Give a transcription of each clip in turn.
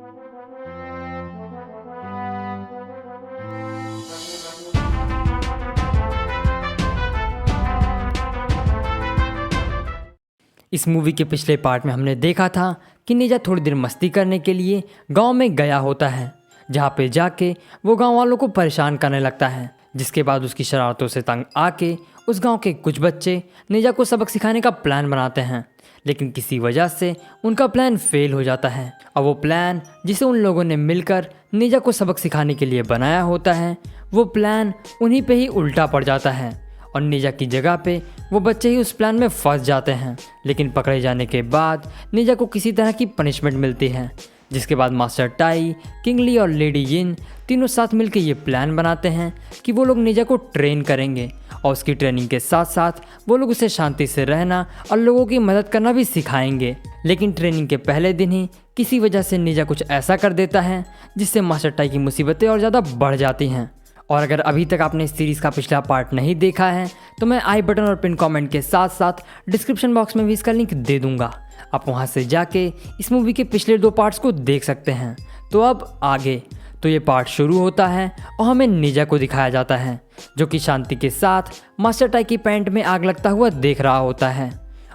इस मूवी के पिछले पार्ट में हमने देखा था कि निंजा थोड़ी देर मस्ती करने के लिए गांव में गया होता है, जहां पे जाके वो गांव वालों को परेशान करने लगता है। जिसके बाद उसकी शरारतों से तंग आके उस गांव के कुछ बच्चे निंजा को सबक सिखाने का प्लान बनाते हैं, लेकिन किसी वजह से उनका प्लान फेल हो जाता है। और वो प्लान जिसे उन लोगों ने मिलकर निंजा को सबक सिखाने के लिए बनाया होता है, वो प्लान उन्हीं पे ही उल्टा पड़ जाता है और निंजा की जगह पे वो बच्चे ही उस प्लान में फंस जाते हैं। लेकिन पकड़े जाने के बाद निंजा को किसी तरह की पनिशमेंट मिलती है, जिसके बाद मास्टर टाई, किंग ली और लेडी यिन तीनों साथ मिलकर ये प्लान बनाते हैं कि वो लोग निंजा को ट्रेन करेंगे और उसकी ट्रेनिंग के साथ साथ वो लोग उसे शांति से रहना और लोगों की मदद करना भी सिखाएंगे। लेकिन ट्रेनिंग के पहले दिन ही किसी वजह से निंजा कुछ ऐसा कर देता है जिससे मास्टर टाई की मुसीबतें और ज़्यादा बढ़ जाती हैं। और अगर अभी तक आपने इस सीरीज़ का पिछला पार्ट नहीं देखा है तो मैं आई बटन और पिन कमेंट के साथ साथ डिस्क्रिप्शन बॉक्स में भी इसका लिंक दे दूंगा। आप वहां से जाके इस मूवी के पिछले 2 पार्ट्स को देख सकते हैं। तो अब आगे तो ये पार्ट शुरू होता है और हमें निंजा को दिखाया जाता है, जो कि शांति के साथ मास्टर टाई की पैंट में आग लगता हुआ देख रहा होता है।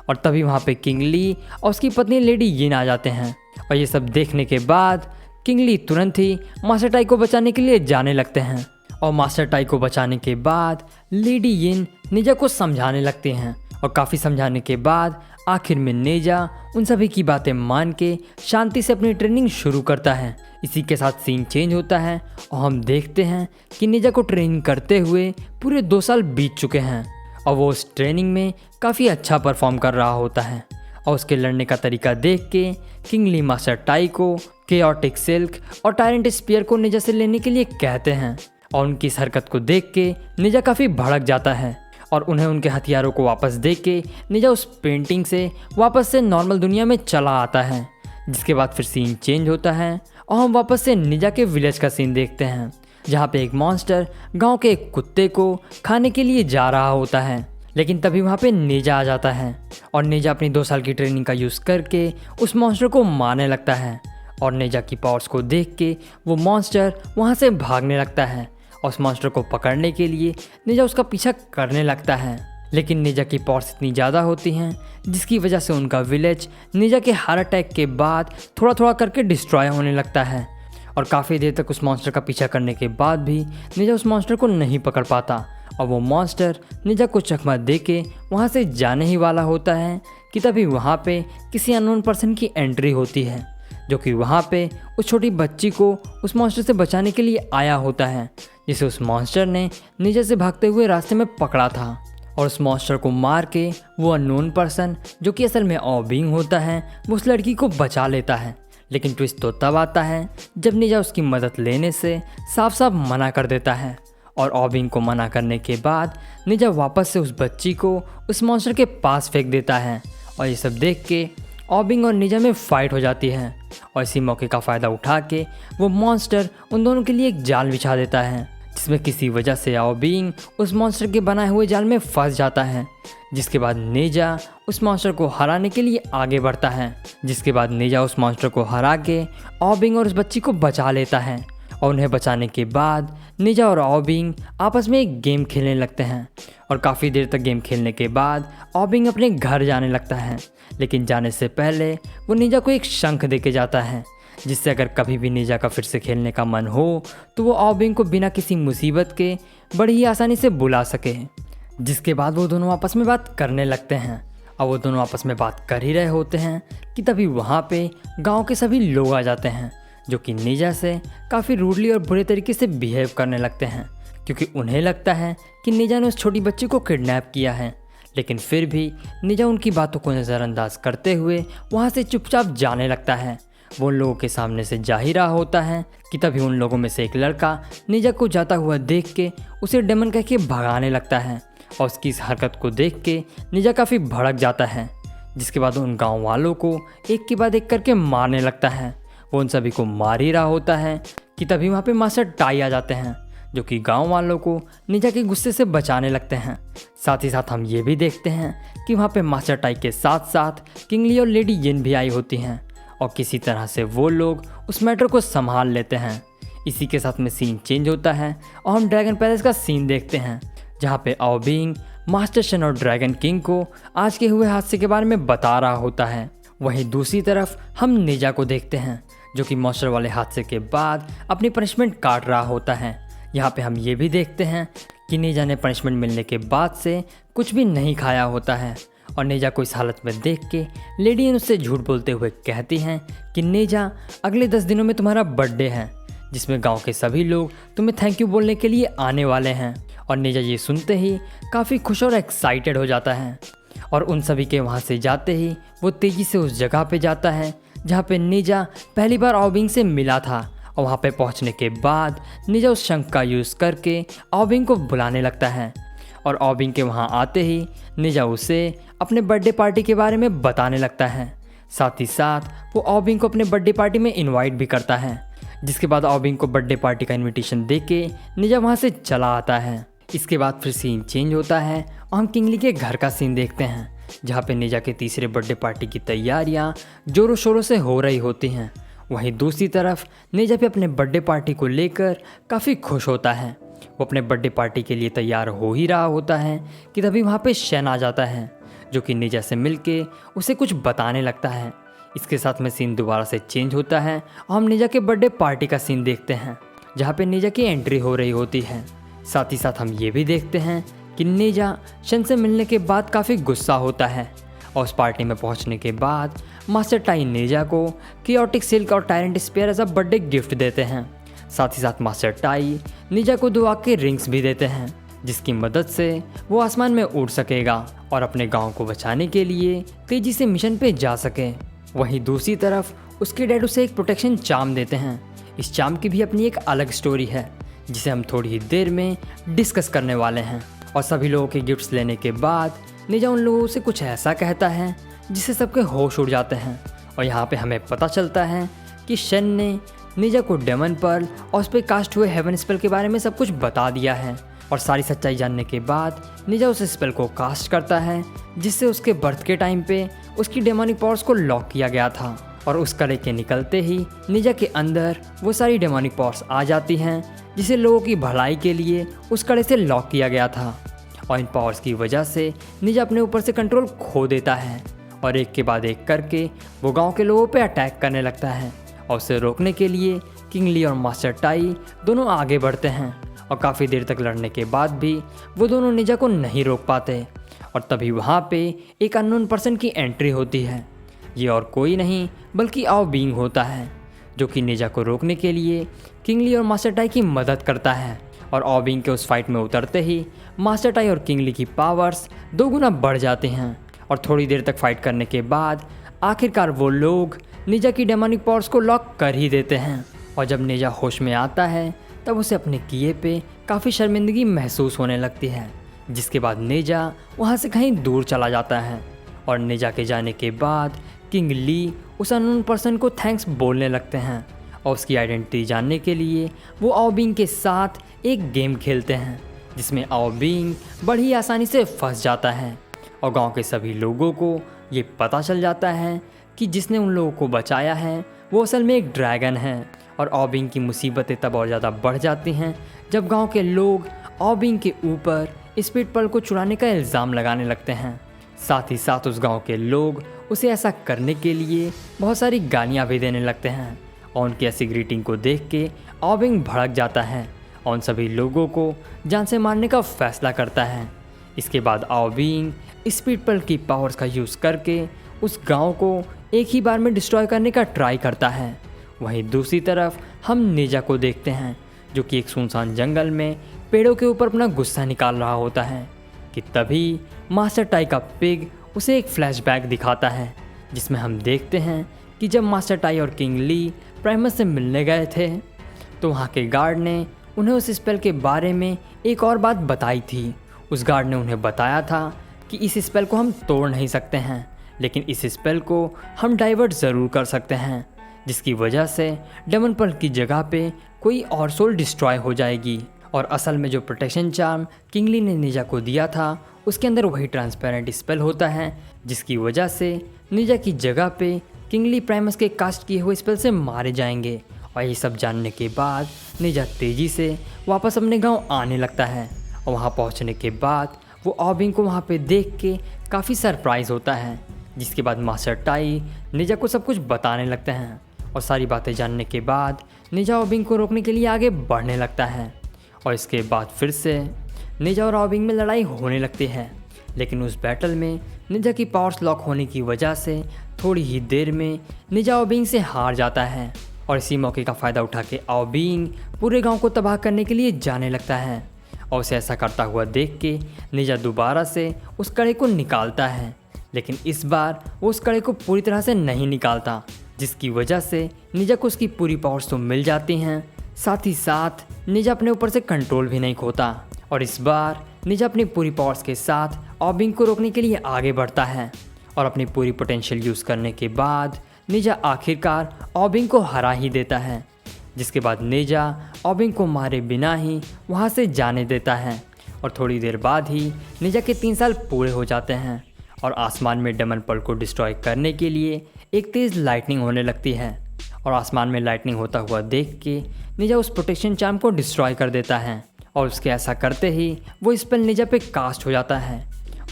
और तभी वहाँ पे किंग ली और उसकी पत्नी लेडी यिन आ जाते हैं। और ये सब देखने के बाद किंग ली तुरंत ही मास्टर टाई को बचाने के लिए जाने लगते हैं। और मास्टर टाई को बचाने के बाद लेडी यिन निंजा को समझाने लगते हैं और काफ़ी समझाने के बाद आखिर में निंजा उन सभी की बातें मान के शांति से अपनी ट्रेनिंग शुरू करता है। इसी के साथ सीन चेंज होता है और हम देखते हैं कि निंजा को ट्रेनिंग करते हुए पूरे 2 साल बीत चुके हैं और वो उस ट्रेनिंग में काफ़ी अच्छा परफॉर्म कर रहा होता है। और उसके लड़ने का तरीका देख के किंग ली मास्टर टाई को केओटिक सिल्क और टायरेंट स्पीयर को निंजा से लेने के लिए कहते हैं। और उनकी इस हरकत को देख के निंजा काफ़ी भड़क जाता है और उन्हें उनके हथियारों को वापस दे के निंजा उस पेंटिंग से वापस से नॉर्मल दुनिया में चला आता है। जिसके बाद फिर सीन चेंज होता है और हम वापस से निंजा के विलेज का सीन देखते हैं, जहाँ पे एक मॉन्स्टर गांव के एक कुत्ते को खाने के लिए जा रहा होता है। लेकिन तभी वहाँ पे निंजा आ जाता है और निंजा अपनी 2 साल की ट्रेनिंग का यूज़ करके उस मॉन्स्टर को मारने लगता है। और निंजा की पावर्स को देख के वो मॉन्स्टर वहाँ से भागने लगता है और उस मॉन्स्टर को पकड़ने के लिए निंजा उसका पीछा करने लगता है। लेकिन निंजा की पावर्स इतनी ज़्यादा होती हैं जिसकी वजह से उनका विलेज निंजा के हार्ट अटैक के बाद थोड़ा थोड़ा करके डिस्ट्रॉय होने लगता है। और काफ़ी देर तक उस मॉन्स्टर का पीछा करने के बाद भी निंजा उस मॉन्स्टर को नहीं पकड़ पाता और वो मॉन्स्टर निंजा को चकमा दे के वहाँ से जाने ही वाला होता है कि तभी वहाँ पे किसी अननोन पर्सन की एंट्री होती है, जो कि वहाँ पे उस छोटी बच्ची को उस मॉन्स्टर से बचाने के लिए आया होता है, जिसे उस मॉन्स्टर ने निंजा से भागते हुए रास्ते में पकड़ा था। और उस मॉन्स्टर को मार के वो अननोन पर्सन, जो कि असल में ऑबिंग होता है, वो उस लड़की को बचा लेता है। लेकिन ट्विस्ट तो तब आता है जब निंजा उसकी मदद लेने से साफ साफ मना कर देता है। और ऑबिंग को मना करने के बाद निंजा वापस से उस बच्ची को उस मॉन्स्टर के पास फेंक देता है। और ये सब देख के ऑबिंग और निंजा में फाइट हो जाती है और इसी मौके का फ़ायदा उठा के वो मॉन्स्टर उन दोनों के लिए एक जाल बिछा देता है, जिसमें किसी वजह से ऑबिंग उस मॉन्स्टर के बनाए हुए जाल में फंस जाता है। जिसके बाद निंजा उस मॉन्स्टर को हराने के लिए आगे बढ़ता है। जिसके बाद निंजा उस मॉन्स्टर को हरा के ऑबिंग और उस बच्ची को बचा लेता है। और उन्हें बचाने के बाद निंजा और ऑबिंग आपस में एक गेम खेलने लगते हैं। और काफ़ी देर तक गेम खेलने के बाद ऑबिंग अपने घर जाने लगता है, लेकिन जाने से पहले वो निंजा को एक शंख दे के जाता है, जिससे अगर कभी भी निंजा का फिर से खेलने का मन हो तो वो ऑबिंग को बिना किसी मुसीबत के बड़ी ही आसानी से बुला सके। जिसके बाद वो दोनों आपस में बात करने लगते हैं। और वो दोनों आपस में बात कर ही रहे होते हैं कि तभी वहाँ पे गांव के सभी लोग आ जाते हैं, जो कि निंजा से काफ़ी रूडली और बुरे तरीके से बिहेव करने लगते हैं, क्योंकि उन्हें लगता है कि निंजा ने उस छोटी बच्ची को किडनैप किया है। लेकिन फिर भी निंजा उनकी बातों को नज़रअंदाज करते हुए वहाँ से चुपचाप जाने लगता है। वो उन लोगों के सामने से जा ही रहा होता है कि तभी उन लोगों में से एक लड़का निंजा को जाता हुआ देख के उसे डेमन कह के भगाने लगता है। और उसकी इस हरकत को देख के निंजा काफ़ी भड़क जाता है। जिसके बाद उन गाँव वालों को एक के बाद एक करके मारने लगता है। वो उन सभी को मार ही रहा होता है कि तभी वहाँ पे मास्टर टाई आ जाते हैं, जो कि गांव वालों को निंजा के गुस्से से बचाने लगते हैं। साथ ही साथ हम ये भी देखते हैं कि वहाँ पे मास्टर टाई के साथ साथ किंग ली और लेडी यिन भी आई होती हैं। और किसी तरह से वो लोग उस मैटर को संभाल लेते हैं। इसी के साथ में सीन चेंज होता है और हम ड्रैगन पैलेस का सीन देखते हैं, जहाँ पे आओ बिंग मास्टर शन और ड्रैगन किंग को आज के हुए हादसे के बारे में बता रहा होता है। वहीं दूसरी तरफ हम नेजा को देखते हैं, जो कि मॉन्स्टर वाले हादसे के बाद अपनी पनिशमेंट काट रहा होता है। यहाँ पे हम ये भी देखते हैं कि नेजा ने पनिशमेंट मिलने के बाद से कुछ भी नहीं खाया होता है और नेजा को इस हालत में देख के लेडी उससे झूठ बोलते हुए कहती हैं कि नेजा, अगले 10 दिनों में तुम्हारा बर्थडे है, जिसमें गांव के सभी लोग तुम्हें थैंक यू बोलने के लिए आने वाले हैं। और नेजा ये सुनते ही काफ़ी खुश और एक्साइटेड हो जाता है और उन सभी के वहाँ से जाते ही वो तेज़ी से उस जगह पे जाता है जहाँ पे नेजा पहली बार आओबिंग से मिला था। और वहाँ पे पहुँचने के बाद नेजा उस शंख का यूज़ करके आओबिंग को बुलाने लगता है और आओबिंग के वहाँ आते ही नेजा उसे अपने बर्थडे पार्टी के बारे में बताने लगता है। साथ ही साथ वो आओबिंग को अपने बर्थडे पार्टी में इनवाइट भी करता है, जिसके बाद आओबिंग को बर्थडे पार्टी का इनविटेशन देके नेजा वहाँ से चला आता है। इसके बाद फिर सीन चेंज होता है और हम किंगली के घर का सीन देखते हैं, जहाँ पे नेजा के तीसरे बर्थडे पार्टी की तैयारियाँ जोरों शोरों से हो रही होती हैं। वहीं दूसरी तरफ नेजा भी अपने बर्थडे पार्टी को लेकर काफ़ी खुश होता है। वो अपने बर्थडे पार्टी के लिए तैयार हो ही रहा होता है कि तभी वहाँ पे शन आ जाता है, जो कि नेजा से मिलके उसे कुछ बताने लगता है। इसके साथ में सीन दोबारा से चेंज होता है और हम नेजा के बर्थडे पार्टी का सीन देखते हैं, जहाँ पे नेजा की एंट्री हो रही होती है। साथ ही साथ हम ये भी देखते हैं कि नेजा शन से मिलने के बाद काफ़ी गुस्सा होता है और उस पार्टी में पहुंचने के बाद मास्टर टाई नेजा को कियोटिक सिल्क और tyrant spear as a birthday gift देते हैं। साथ ही साथ मास्टर टाई नेजा को 2 आग के रिंग्स भी देते हैं, जिसकी मदद से वो आसमान में उड़ सकेगा और अपने गांव को बचाने के लिए तेज़ी से मिशन पे जा सके। वहीं दूसरी तरफ उसके डैड उसे एक प्रोटेक्शन चार्म देते हैं। इस चार्म की भी अपनी एक अलग स्टोरी है, जिसे हम थोड़ी ही देर में डिस्कस करने वाले हैं। और सभी लोगों के गिफ्ट्स लेने के बाद नेजा उन लोगों से कुछ ऐसा कहता है जिससे सबके होश उड़ जाते हैं। और यहाँ पे हमें पता चलता है कि शन ने नेजा को डेमन पर्ल और उस पर कास्ट हुए हेवन स्पेल के बारे में सब कुछ बता दिया है। और सारी सच्चाई जानने के बाद नेजा उस स्पेल को कास्ट करता है, जिससे उसके बर्थ के टाइम पे उसकी डेमोनिक पावर्स को लॉक किया गया था। और उस कड़े के निकलते ही नेजा के अंदर वो सारी डेमोनिक पावर्स आ जाती हैं, जिसे लोगों की भलाई के लिए उस कड़े से लॉक किया गया था। और इन पावर्स की वजह से नेजा अपने ऊपर से कंट्रोल खो देता है और एक के बाद एक करके वो गांव के लोगों पे अटैक करने लगता है। और उसे रोकने के लिए किंगली और मास्टर टाई दोनों आगे बढ़ते हैं और काफ़ी देर तक लड़ने के बाद भी वो दोनों नेजा को नहीं रोक पाते। और तभी वहाँ पे एक अननोन पर्सन की एंट्री होती है। ये और कोई नहीं बल्कि आओ बिंग होता है, जो कि नेजा को रोकने के लिए किंगली और मास्टर टाई की मदद करता है। और आओ बिंग के उस फाइट में उतरते ही मास्टर टाई और किंगली की पावर्स 2 गुना बढ़ जाते हैं। और थोड़ी देर तक फाइट करने के बाद आखिरकार वो लोग नेजा की डेमोनिक पावर्स को लॉक कर ही देते हैं। और जब नेजा होश में आता है तब उसे अपने किए पे काफ़ी शर्मिंदगी महसूस होने लगती है, जिसके बाद नेजा वहाँ से कहीं दूर चला जाता है। और नेजा के जाने के बाद किंग ली उस अननोन पर्सन को थैंक्स बोलने लगते हैं और उसकी आइडेंटिटी जानने के लिए वो आओ बिंग के साथ एक गेम खेलते हैं, जिसमें आओ बिंग बड़ी आसानी से फंस जाता है। और गांव के सभी लोगों को ये पता चल जाता है कि जिसने उन लोगों को बचाया है वो असल में एक ड्रैगन है। और आओ बिंग की मुसीबतें तब और ज़्यादा बढ़ जाती हैं जब गांव के लोग आओ बिंग के ऊपर स्पीड पर्ल को चुराने का इल्ज़ाम लगाने लगते हैं। साथ ही साथ उस गांव के लोग उसे ऐसा करने के लिए बहुत सारी गालियाँ भी देने लगते हैं। और उनकी ऐसी ग्रीटिंग को देख के आओ बिंग भड़क जाता है और उन सभी लोगों को जान से मारने का फैसला करता है। इसके बाद आओ बिंग स्पीड पर्ल की पावर्स का यूज़ करके उस गांव को एक ही बार में डिस्ट्रॉय करने का ट्राई करता है। वहीं दूसरी तरफ हम नेजा को देखते हैं, जो कि एक सुनसान जंगल में पेड़ों के ऊपर अपना गुस्सा निकाल रहा होता है कि तभी मास्टर टाई का पिग उसे एक फ्लैशबैक दिखाता है, जिसमें हम देखते हैं कि जब मास्टर टाई और किंग ली प्राइमस से मिलने गए थे तो वहाँ के गार्ड ने उन्हें उस स्पेल के बारे में एक और बात बताई थी। उस गार्ड ने उन्हें बताया था कि इस स्पेल को हम तोड़ नहीं सकते हैं, लेकिन इस स्पेल को हम डाइवर्ट ज़रूर कर सकते हैं, जिसकी वजह से डेमन पर्ल की जगह पे कोई और सोल डिस्ट्रॉय हो जाएगी। और असल में जो प्रोटेक्शन चार्म किंगली ने नेजा को दिया था उसके अंदर वही ट्रांसपेरेंट स्पेल होता है, जिसकी वजह से नेजा की जगह पे किंगली प्राइमस के कास्ट किए हुए स्पेल से मारे जाएंगे। और यही सब जानने के बाद निंजा तेज़ी से वापस अपने गांव आने लगता है और वहां पहुंचने के बाद वो ऑबिंग को वहां पे देख के काफ़ी सरप्राइज़ होता है। जिसके बाद मास्टर टाई निंजा को सब कुछ बताने लगते हैं और सारी बातें जानने के बाद निंजा ऑबिंग को रोकने के लिए आगे बढ़ने लगता है। और इसके बाद फिर से निंजा और ऑबिंग में लड़ाई होने लगती है, लेकिन उस बैटल में निंजा की पावर्स लॉक होने की वजह से थोड़ी ही देर में निंजा ऑबिंग से हार जाता है। और इसी मौके का फ़ायदा उठा के ऑबिंग पूरे गांव को तबाह करने के लिए जाने लगता है। और उसे ऐसा करता हुआ देख के निंजा दोबारा से उस कड़े को निकालता है, लेकिन इस बार वो उस कड़े को पूरी तरह से नहीं निकालता, जिसकी वजह से निंजा को उसकी पूरी पावर्स तो मिल जाती हैं, साथ ही साथ निंजा अपने ऊपर से कंट्रोल भी नहीं खोता। और इस बार निंजा अपनी पूरी पावर्स के साथ ऑबिंग को रोकने के लिए आगे बढ़ता है और अपनी पूरी पोटेंशियल यूज़ करने के बाद निंजा आखिरकार ऑबिंग को हरा ही देता है। जिसके बाद निंजा ऑबिंग को मारे बिना ही वहाँ से जाने देता है और थोड़ी देर बाद ही निंजा के 3 साल पूरे हो जाते हैं और आसमान में डेमन पर्ल को डिस्ट्रॉय करने के लिए एक तेज़ लाइटनिंग होने लगती है। और आसमान में लाइटनिंग होता हुआ देख के निंजा उस प्रोटेक्शन चार्म को डिस्ट्रॉय कर देता है और उसके ऐसा करते ही वो स्पेल निंजा पे कास्ट हो जाता है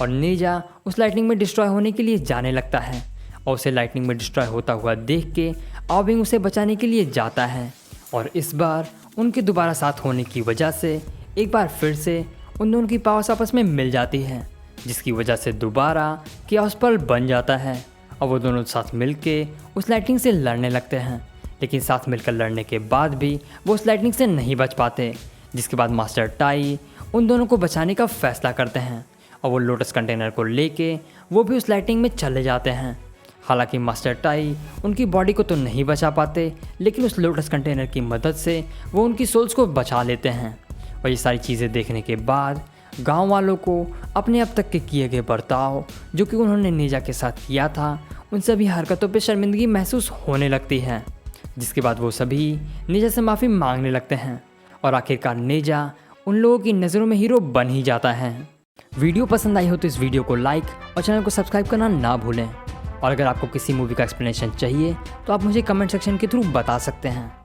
और निंजा उस लाइटनिंग में डिस्ट्रॉय होने के लिए जाने लगता है और उसे लाइटनिंग में डिस्ट्रॉय होता हुआ देख के ऑबिंग उसे बचाने के लिए जाता है। और इस बार उनके दोबारा साथ होने की वजह से एक बार फिर से उन दोनों की पावर्स आपस में मिल जाती है, जिसकी वजह से दोबारा chaos पर्ल बन जाता है और वो दोनों साथ मिलके उस लाइटनिंग से लड़ने लगते हैं। लेकिन साथ मिलकर लड़ने के बाद भी वो उस लाइटनिंग से नहीं बच पाते, जिसके बाद मास्टर टाई उन दोनों को बचाने का फैसला करते हैं और वो लोटस कंटेनर को लेके वो भी उस लाइटनिंग में चले जाते हैं। हालांकि मास्टर टाई उनकी बॉडी को तो नहीं बचा पाते, लेकिन उस लोटस कंटेनर की मदद से वो उनकी सोल्स को बचा लेते हैं। और ये सारी चीज़ें देखने के बाद गांव वालों को अपने अब तक के किए गए बर्ताव जो कि उन्होंने निंजा के साथ किया था, उन सभी हरकतों पे शर्मिंदगी महसूस होने लगती है। जिसके बाद वो सभी निंजा से माफ़ी मांगने लगते हैं और आखिरकार निंजा उन लोगों की नज़रों में हीरो बन ही जाता है। वीडियो पसंद आई हो तो इस वीडियो को लाइक और चैनल को सब्सक्राइब करना ना भूलें। और अगर आपको किसी मूवी का एक्सप्लेनेशन चाहिए तो आप मुझे कमेंट सेक्शन के थ्रू बता सकते हैं।